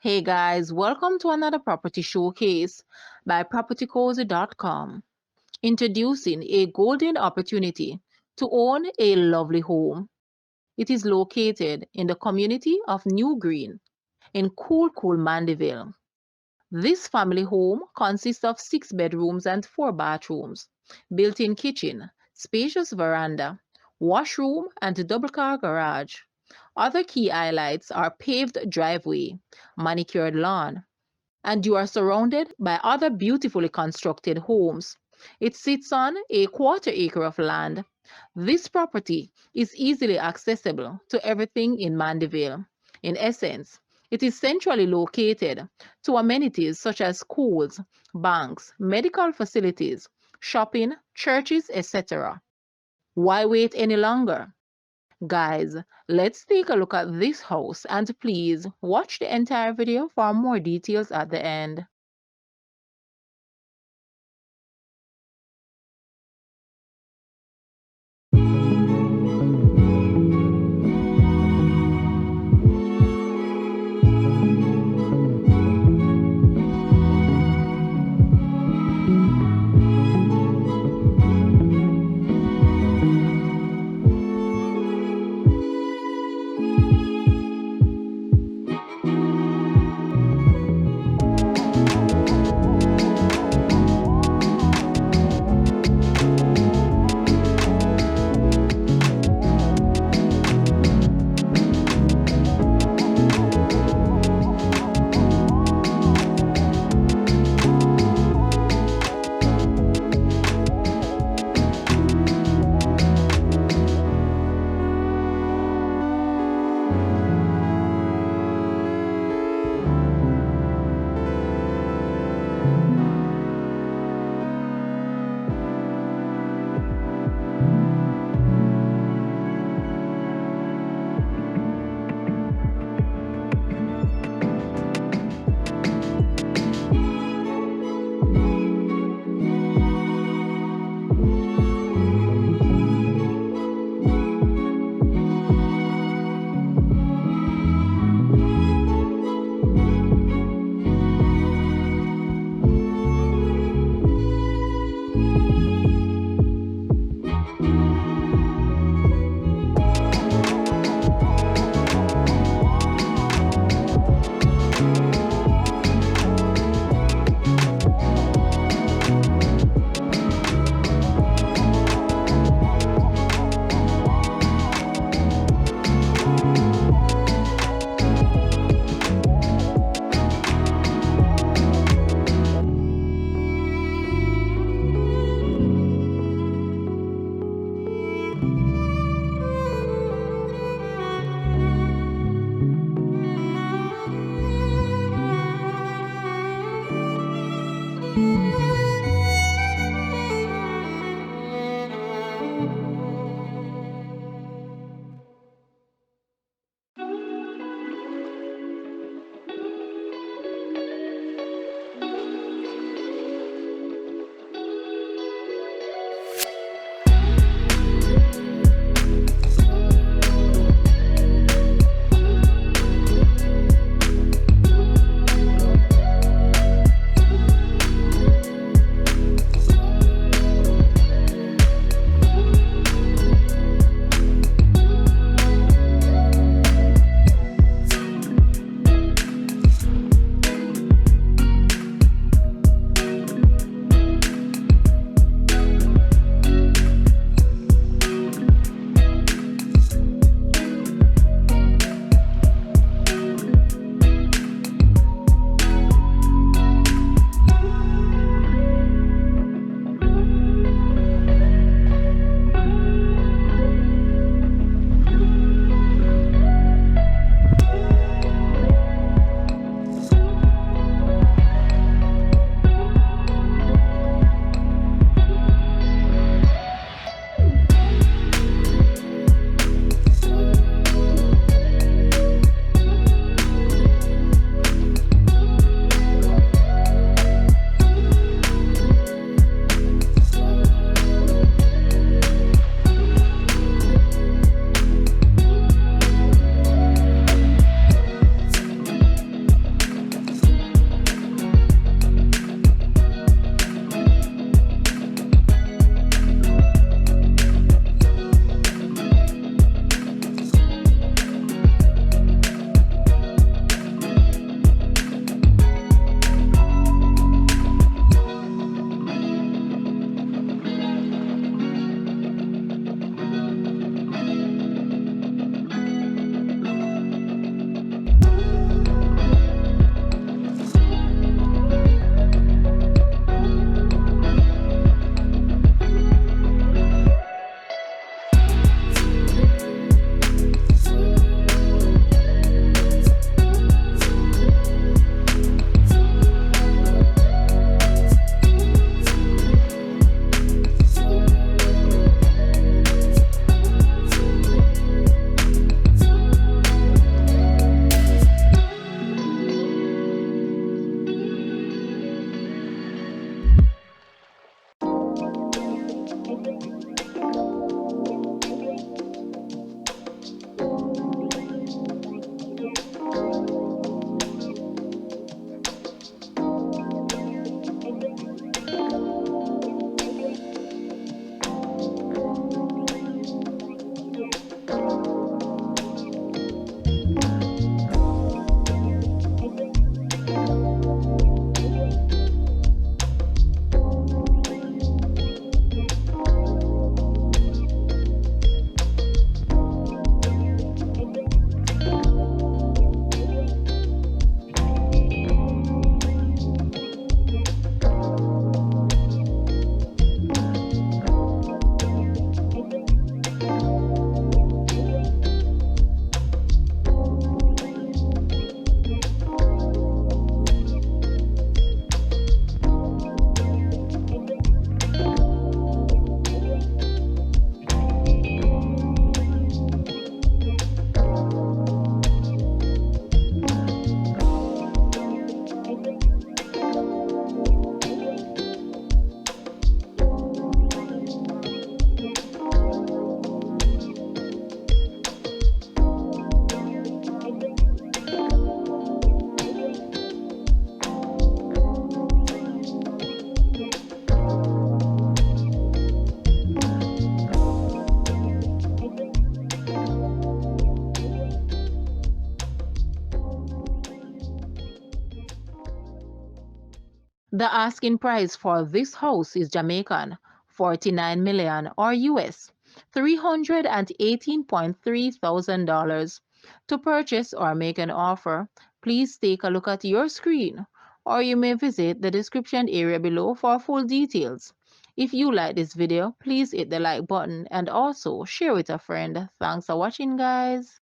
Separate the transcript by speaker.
Speaker 1: Hey guys, welcome to another property showcase by propertycozy.com. Introducing a golden opportunity to own a lovely home. It is located in the community of New Green in cool Mandeville. This family home consists of 6 bedrooms and 4 bathrooms, built-in kitchen, spacious veranda, washroom, and double-car garage. Other key highlights are paved driveway, manicured lawn, and you are surrounded by other beautifully constructed homes. It sits on a quarter acre of land. This property is easily accessible to everything in Mandeville. In essence, it is centrally located to amenities such as schools, banks, medical facilities, shopping, churches, etc. Why wait any longer? Guys, let's take a look at this house and please watch the entire video for more details at the end. The asking price for this house is Jamaican, 49 million or US, $318.3 thousand. To purchase or make an offer, please take a look at your screen or you may visit the description area below for full details. If you like this video, please hit the like button and also share with a friend. Thanks for watching, guys.